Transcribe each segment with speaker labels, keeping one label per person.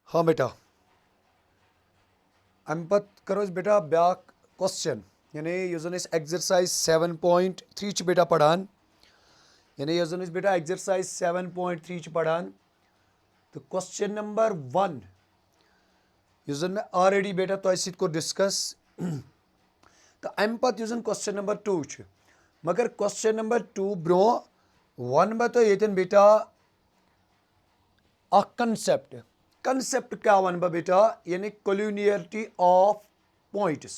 Speaker 1: हाँ बेटा अम पत करो बेटा ब्या क्वेश्चन यानी एक्सरसाइज 7.3 बेटा पढ़ान यानी बेटा एक्सरसाइज 7.3 पढ़ान तो क्वेश्चन नंबर 1 मैं ऑलरेडी बेटा तो सो डिस्कस तो अम पत क्वेश्चन नंबर 2 मगर क्वेश्चन नंबर 2 ब्रो वन बह तो बेटा कंसेप्ट क्या वन बह बेटा यानी कोलिनियरिटी ऑफ पॉइंट्स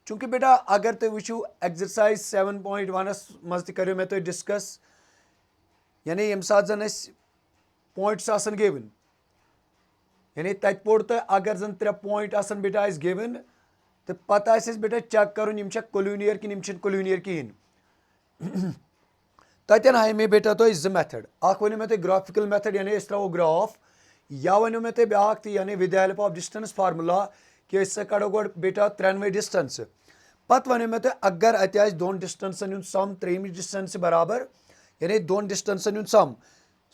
Speaker 1: चूंकि बेटा अगर तुम वो एक्सरसाइज 7.1 मज तरो मे तो डिस्कस यानी ये सात जन पॉइंट्स आसन गिवन यानी तत पोड़ तो अगर जन 3 पॉइंट आसन बेटा गिवन तो पता बेटा चेक कर कोलिनियर कि कोलिनियर कहें तन हाय मे बेटा तो 2 मेथड वन मे तो ग्राफिकल मेथड यानी त्रो ग्राफ या वन मे तो ब्या यानी with help of distance formula कि कड़ो गो बेटा 3 डिस्टेंस पत वन मे तो अगर अत 2 डिस्टेंसन सम 3 डिस्टेंस बराबर यानी 2 डिस्टेंसन सम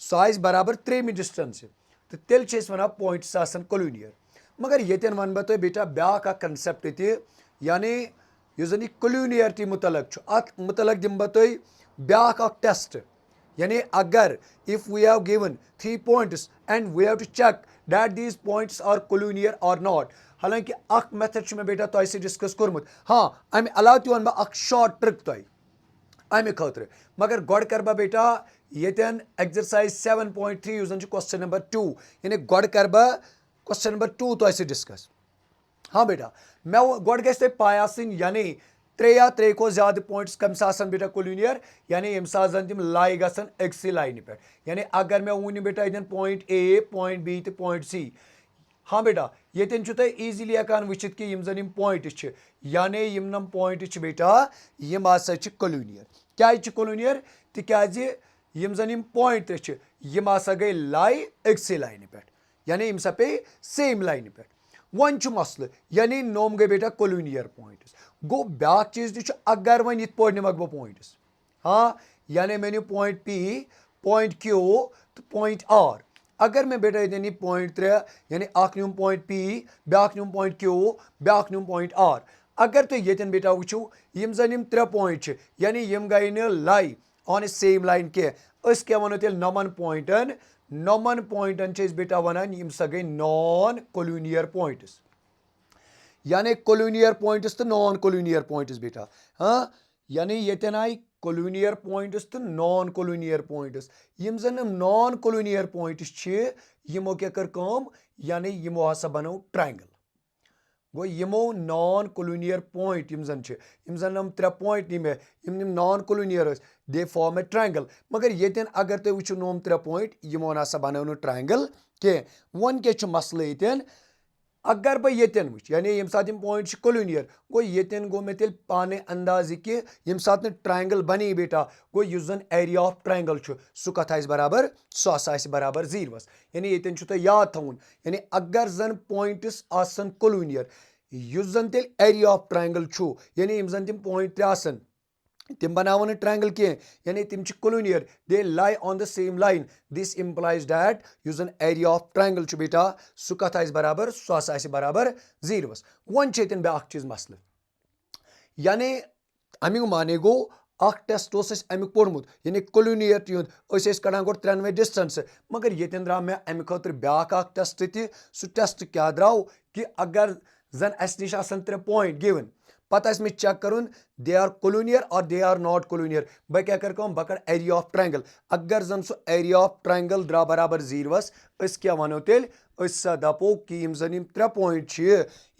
Speaker 1: सह बराबर 3 डिस्टेंस तो तेल वन पॉइंट्स कोलिनियर मगर ये वन बह तो बेटा ब्या कंसेप्ट तह यानी जन कोलिनियरिटी मुतलक अत मुतलक दिम बह तुम ब्या टेस्ट यानी अगर if we have given 3 points and we have to check that these points are collinear और नॉट हालांकि अख मेथड मे बेटा तो डिस्कस कोर्मुत हाँ अमे अलाव वन बह शॉर्ट ट्रिक तुम अमे खतर मगर गो कर बह बेटा येन एक्सरसाइज 7.3 क्वेश्चन नंबर 2 यानी गो कर बह क्वेश्चन नंबर 2 तो डिस्कस हाँ बेटा मे गो गई पाय यानी 3 या 3 को ज्यादा पॉइंट्स कम बेटा कोलिनियर यानी ये जन तम लाई गसन अक्सी लाइन पे यानी अगर मैं वन बेटा ये पॉइंट ए पॉइंट बी तो पॉइंट सी हाँ बेटा ये तुम ईजिली हकान वचित कि जन पॉइंट यानी यम पॉइंट बेटा यम हसा कोलिनियर क्या कोलिनियर तिकाज यम जन पॉइंट तम हसा गई लाई अक्सी लाइन पे यानी यम सा पे सेम लाइन पे वन मसल यानी नोम गई बेटा कोलिनियर पॉइंट्स गो ब्या चीज तक अगर वन इत पे निमक बह पॉइंट्स हाँ यानी मे नी पॉइंट पी पॉइंट क्यू तो पॉइंट आर अगर मैं बेटा ये पॉइंट 3 यानी नुम पॉइंट पी ब्या नुम पॉइंट क्यू ब्या नुम पॉइंट आर अगर तुम ये बेटा वो यम जन 3 पॉइंट यानी यम गई न lie on A same line क्या वनो तेल नमन पॉइंटन बेटा वनान यम सा गई नॉन कोलिनियर पॉइंट्स यानी कोलिनियर पॉइंट्स तो नॉन कोलिनियर पॉइंट्स बेटा हाँ यानी ये आई कोलिनियर पॉइंट्स तो नॉन कोलिनियर पॉइंट्स यम जन नॉन कोलिनियर पॉइंट्स यमो क्या कर काम यानी यमो हसा बनो ट्रायंगल गो यमो नॉन कोलिनियर पॉइंट यम जन हम 3 पॉइंट निमे यम non collinear they form a triangle मगर ये अगर तुम वो नोम 3 पॉइंट यमो हसा बनो ट्रायंगल कह वन क्या मसल ये अगर बह ये वो यानी ये सात पॉइंट कोलिनियर गो ये गो मे तेल पाने अंदाज कि ये सात ट्रायंगल बनी बेटा गो इस जन एरिया ऑफ ट्रायंगल सह कत बराबर सह बराबर 0 यानी ये तुम याद थवन यानी अगर जन पॉइंट्स आसन कोलिनियर इस जन तेल एरिया ऑफ ट्रायंगल यानी ये जन तम पॉइंट 3 आसन तम बनावन ट्रायंगल कह यानी तम collinear they lie on the same line this implies that यु जन एरिया ऑफ ट्रायंगल बेटा सह कत बराबर सह बराबर 0 वन ब्या चीज मसल यानी अमुक माने गो टेस्ट अमुक पोर्मुत यानी कोलिनियरिटी हुंद कड़ान गो 3 डिस्टेंस मगर ये द्राव मे अमे खतर ब्या टेस्ट सह टेस्ट क्या द्राव कि अगर जन अस निश 3 पॉइंट गिवन पता मे चेक कर दे आर कोलिनियर और दे आर नॉट कोलिनियर बह क्या कर बह कर एरिया ऑफ ट्रायंगल अगर जन सह एरिया ऑफ ट्रायंगल द्रा बराबर 0 क्या वनो तेल दपो कि यम जन 3 पॉइंट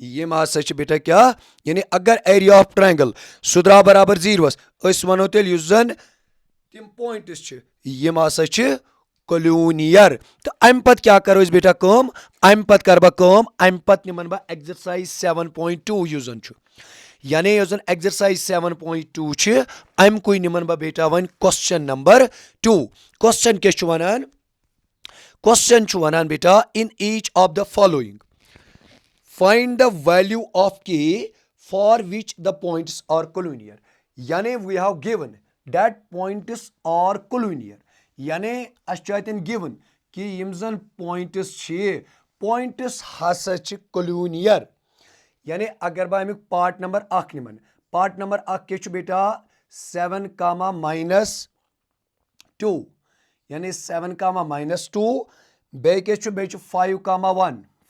Speaker 1: यम हसा बेटा क्या यानी अगर एरिया ऑफ ट्रायंगल सह द्रा बराबर 0 वनो तेल युस जन तम पॉइंट्स यम हसा कोलिनियर तो अम पत क्या करो बेटा कम अम पत कर बह अम पत निमन बह एक्सरसाइज 7.2 युस जन यानी एक्सरसाइज 7.2 अमुक निमन बह बेटा वन क्वेश्चन नंबर 2 क्वेश्चन क्या वनान क्वेश्चन वनान बेटा in each of the following find the value of K for which the points are collinear यानी we have given that points are collinear यानी अस गिवन कि यम जन पॉइंट्स हसा कोल्यूनियर यानी अगर बह अमुक पार्ट नंबर 1 निमन पार्ट नंबर 1 क्या बेटा 7 कामा -2 यानी 7 कामा -2 बे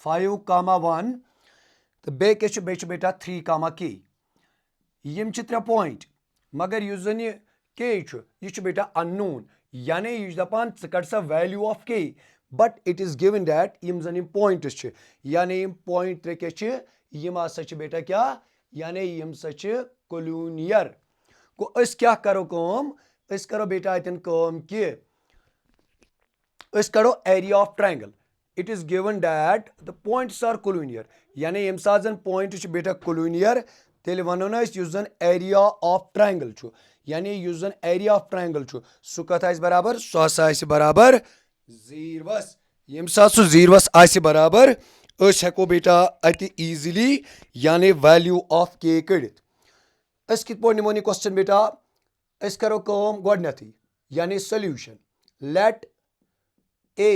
Speaker 1: 5 कामा 1 तो बे बेटा 3 कामा के यम 3 पॉइंट मगर युस जन ये के यह बेटा अननोन यानी यह दपान कड़ सा value of K but it is given that यम जन पॉइंट्स यानी यम पॉइंट 3 क्या यम हसा बेटा क्या यानी यम सा कोल्यूनियर गो अस क्या करो कम अस करो बेटा अतन कम कि अस करो area of triangle it is given that the points are collinear यानी यम साथ जन पॉइंट बेटा कोल्यूनियर तेल वनो ना युस जन एरिया ऑफ ट्रायंगल यानी युस जन एरिया ऑफ ट्रायंगल सह कत बराबर सह हसा बराबर जीरवस यम साथ सह जीरवस बराबर अस हेको बेटा अत ईजिली यानी वैल्यू ऑफ के कड़ित अस कित पो निमो क्वेश्चन बेटा अस करो कम गोडनेथी यानी solution let A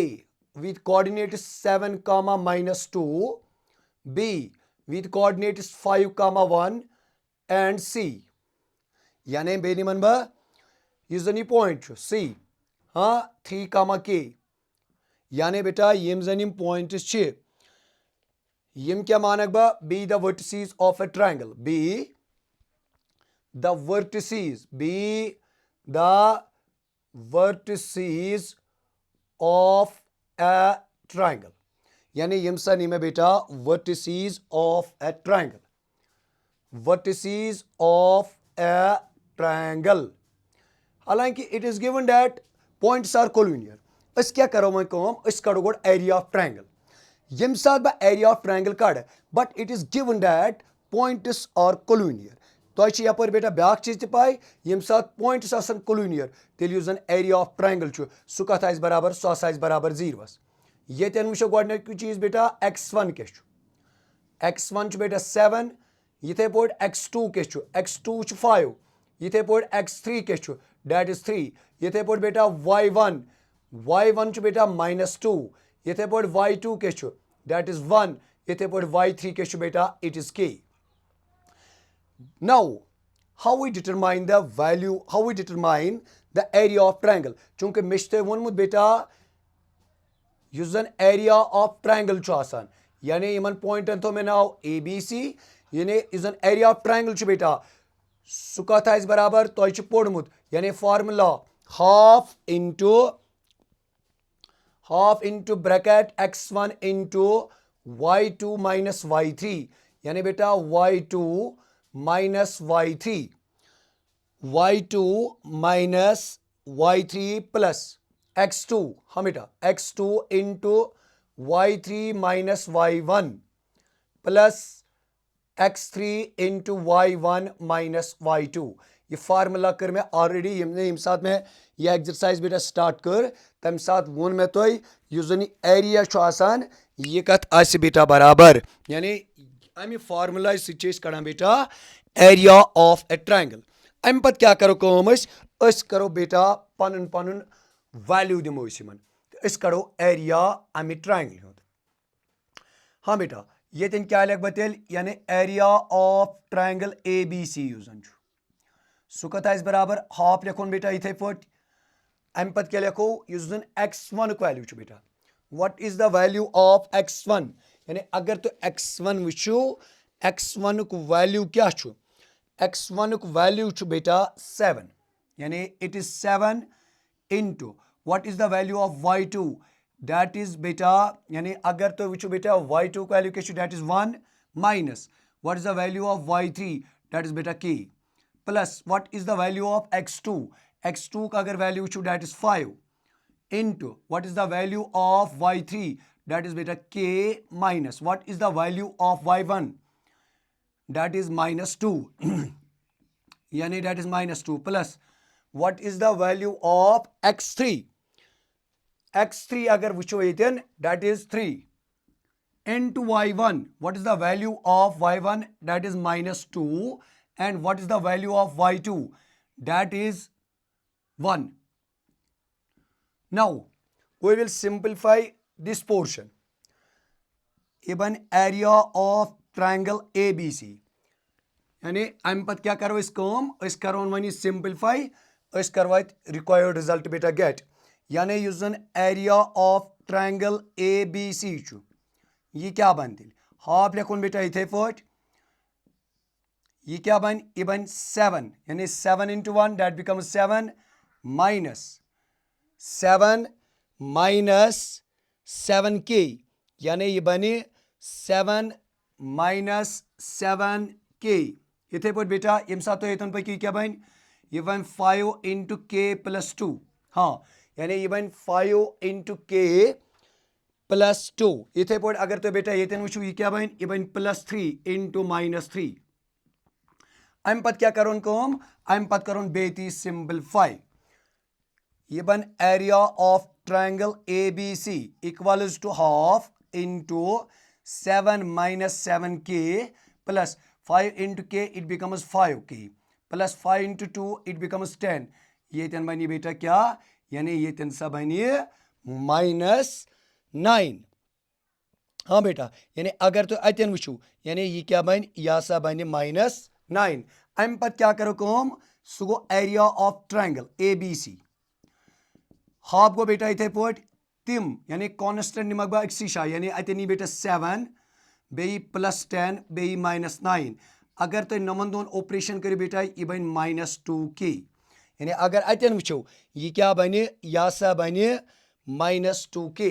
Speaker 1: with coordinates 7 comma -2 b with coordinates 5 comma 1 and c यानी बेनी मन बा युस जन पॉइंट c हाँ 3 comma k यानी बेटा यम जन पॉइंट्स यम क्या मानक बा be the vertices of a triangle be the vertices of a triangle यानी यम सा नी में बेटा वर्टिसेस ऑफ ए ट्रायंगल हालांकि it is given that points are collinear अस क्या करो वह कम अस कड़ो गोड एरिया ऑफ ट्रायंगल यम साथ बह एरिया ऑफ ट्रायंगल कड़ but it is given that points are collinear तो यपर बेटा ब्या चीज पाई यम साथ पॉइंट्स आसन कोल्यूनियर तेल युस जन एरिया ऑफ ट्रायंगल सह कत बराबर सह बराबर जीरवस ये वो गोडनिक चीज बेटा x1 क्या x1 बेटा 7 ये पे x2 क्या x2 5 ये पे x3 क्या डेट इज 3 ये पे बेटा y1 बेटा -2 ये पे y2 क्या डेट इज 1 ये पे y3 क्या बेटा it is k now how we determine the area of triangle चूंकि मे वोनमुत बेटा युस जन एरिया ऑफ ट्रायंगल आसान यानी इन पॉइंटन थो मे नाव ABC यानी युस जन एरिया ऑफ ट्रायंगल बेटा सह कत बराबर तुह पोर्मुत यानी formula half into bracket x1 into y2 minus y3 यानी बेटा y2 minus y3 plus x2 हाँ बेटा x2 into y3 minus y1 plus x3 into y1 minus y2 ये फार्मूला कर मैं ऑलरेडी यम साथ में यह एक्सरसाइज बेटा स्टार्ट कर तम साथ वोन मैं तुह युस जन एरिया आसान यह कत आसि बेटा बराबर यानी अमि फार्मूला सह बेटा एरिया ऑफ ए ट्रायंगल अम पत क्या करो कम अस करो बेटा पन पन वैल्यू दिमो अस करो एरिया अमि ट्रायंगल हाँ बेटा ये क्या लिख तेल यानी area of triangle ABC use जन सह कत बराबर हाफ लिखोन बेटा इथे पे अम पत क्या लिखो युस जन x1 वैल्यू बेटा what is the value of x1 यानी अगर तो x1 वो x1 वैल्यू क्या x1 वैल्यू बेटा 7 यानी it is 7 into what is the value of y2 that is बेटा यानी अगर तो वो बेटा y2 वैल्यू क्या that is 1 minus what is the value of y3 that is बेटा k plus what is the value of x2 का अगर value that is 5 into what is the value of y3 that is beta k minus what is the value of y1 that is -2 yani that is -2 plus what is the value of x3 agar wucho yeten that is 3 into y1 what is the value of y1 that is -2 and what is the value of y2 that is 1 now we will simplify this portion. ये बन area of triangle ABC. यानी अम पत क्या करो इस काम अस करो one simplify अस करो रिक्वायर्ड रिजल्ट बेटा गेट यानी युस जन एरिया ऑफ ट्रायंगल ABC छु ये क्या बन तेल हाफ लिखुन बेटा इथे पट ये क्या बन ये बन 7 यानी 7 into 1 that becomes 7 minus 7k यानी ये बने 7 minus 7k इथे पे बेटा यम साथ तो ये पे क्या बन ये बन 5 into k plus 2 हाँ यानी ये बन 5 into k plus 2 इथे पे अगर तो बेटा ये वो ये क्या बन plus 3 into minus 3 अम पत क्या करोन कम अम पत करोन बेती सिंपलीफाई ये बन area of triangle ABC equals to half into 7 minus 7k plus 5 into k it becomes 5k plus 5 into 2 it becomes 10 ये तन बनी बेटा क्या यानी ये तन सा बनी -9 हाँ बेटा यानी अगर तो अतन वुचू यानी ये क्या बन या सा बनी -9 अम पत क्या करो कम so go area of triangle ABC half गो बेटा इथे पट तिम यानी कांस्टेंट निमक बा अक्सी शा यानी अतनी बेटा 7 बे +10 बे -9 अगर तो नमन दोन ऑपरेशन कर बेटा ये बन -2k यानी अगर अतन वुचो ये क्या बने या सा बने -2k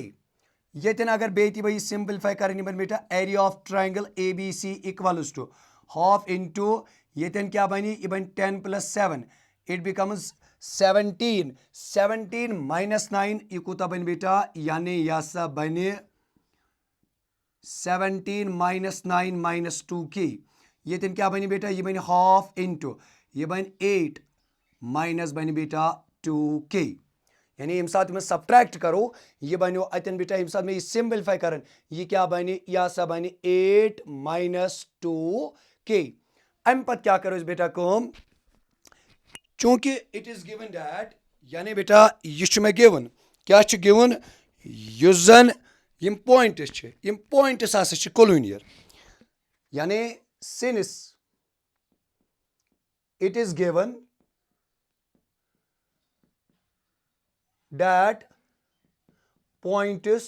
Speaker 1: ये अगर बेती भाई सिंपलीफाई कर बेटा area of triangle ABC equals to half into ये क्या बनी ये बन 10 + 7 इट बिकम्स 17 -9 ये कूता बन बेटा यानी या सा बने 17 -9 -2k ये क्या बनी बेटा ये बनी हाफ into ये बन 8 माइनस बनी बेटा 2k यानी यम साथ में सब्ट्रैक्ट करो ये बनो अतन बेटा यम साथ में सिंपलीफाई करन ये क्या बनी या सा बनी 8 - 2k अम पत क्या करो इस बेटा कम चूंकि इट इज गिवन दैट यानी बेटा ये गिवन क्या गिवन युस जन यम पॉइंट्स हसा कोलिनियर यानी since it is given that points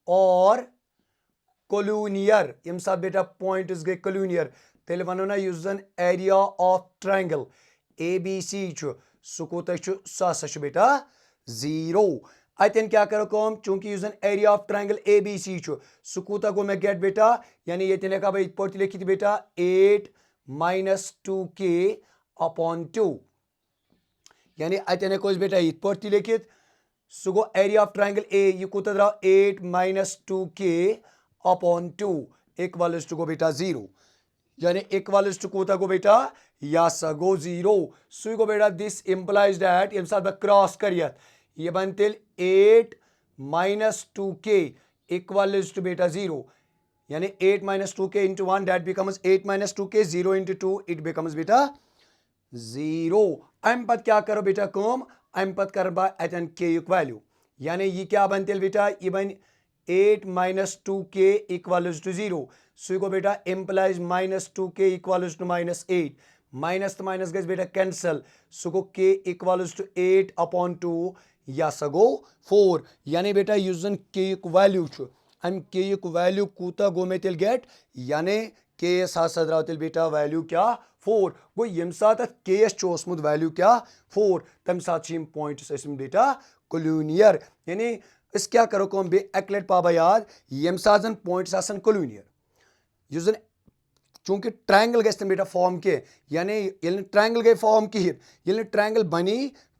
Speaker 1: or collinear यम साथ बेटा points गए collinear तेल वनो ना युस जन area of triangle ABC छु सु कोता छु सा बेटा 0 अतन क्या करो कम चूंकि युस जन area of triangle ABC छु सु कोता गो मैं गेट बेटा यानी ये तने का भाई पढ़ती लिखी थी बेटा 8 - 2k upon 2 यानी अतने को बेटा ये पढ़ती लिखित so go area of triangle A ये कोता द्रा 8 - 2k upon 2 इक्वल्स टू गो बेटा 0 यानी इक्वल्स टू कोता गो बेटा या सा गो 0 सो गो बेटा दिस इंप्लाइज दैट यम साथ क्रॉस करियत ये बनते 8 - 2k इक्वल्स टू बेटा 0 यानी 8 - 2k into 1 that becomes 8 - 2k 0 into 2 it becomes बेटा 0 अम पत क्या करो बेटा कम अम पत कर अतन k युक वैल्यू यानी ये क्या बनते बेटा ये बन 8 - 2k इक्वल्स टू 0 सो गो बेटा implies -2k equals to -8 minus तो माइनस गए बेटा कैंसल सो गो k इक्वल्स टू 8 upon 2 या सगो 4 यानी बेटा युस जन k युक वैल्यू छु अम k युक वैल्यू कूता गो में तेल गेट यानी k साथ द्राव तेल बेटा वैल्यू क्या 4 गो यम साथ k चोसमुत वैल्यू क्या 4 तम साथ पॉइंट्स बेटा कोलिनियर यानी इस क्या करो कम बे अकलेट पाबा याद यम साथ जन पॉइंट्स आसन कोलिनियर युस जन चूंकि ट्रायंगल गस बेटा फॉर्म के यानी ये ट्रायंगल गई फॉर्म कहिन ये ट्रायंगल बनी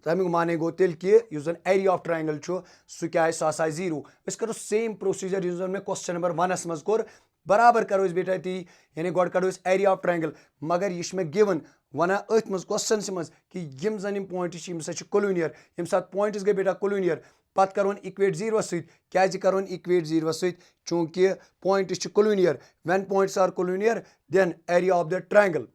Speaker 1: तमिक माने गो तेल कि युस जन एरिया ऑफ ट्रायंगल छु सु क्या सो आसा 0 इस करो सेम प्रोसीजर युस जन में क्वेश्चन नंबर 1 मज कोर बराबर करो इस बेटा ती यानी गोड करो इस एरिया ऑफ ट्रायंगल मगर ये में गिवन वना अथ मज क्वेश्चन मज कि यम जन पॉइंट्स यम सा कोलिनियर यम साथ पॉइंट्स गए बेटा कोलिनियर पत करोन इक्वेट 0 सत करोन इक्वेट 0 सत चूंकि points collinear when points are collinear then area of the triangle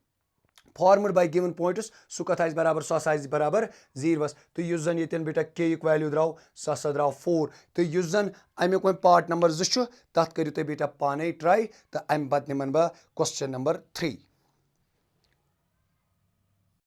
Speaker 1: formed by given points सु कथ आइस बराबर सो आइस बराबर 0 तो युस जन यतन बेटा k युक वैल्यू द्राव सो द्राव 4 तो युस जन अमुक वो पार्ट नंबर 2 तथ करियो तुम बेटा पाने ट्राई तो अम पत निमन बह क्वेश्चन नंबर 3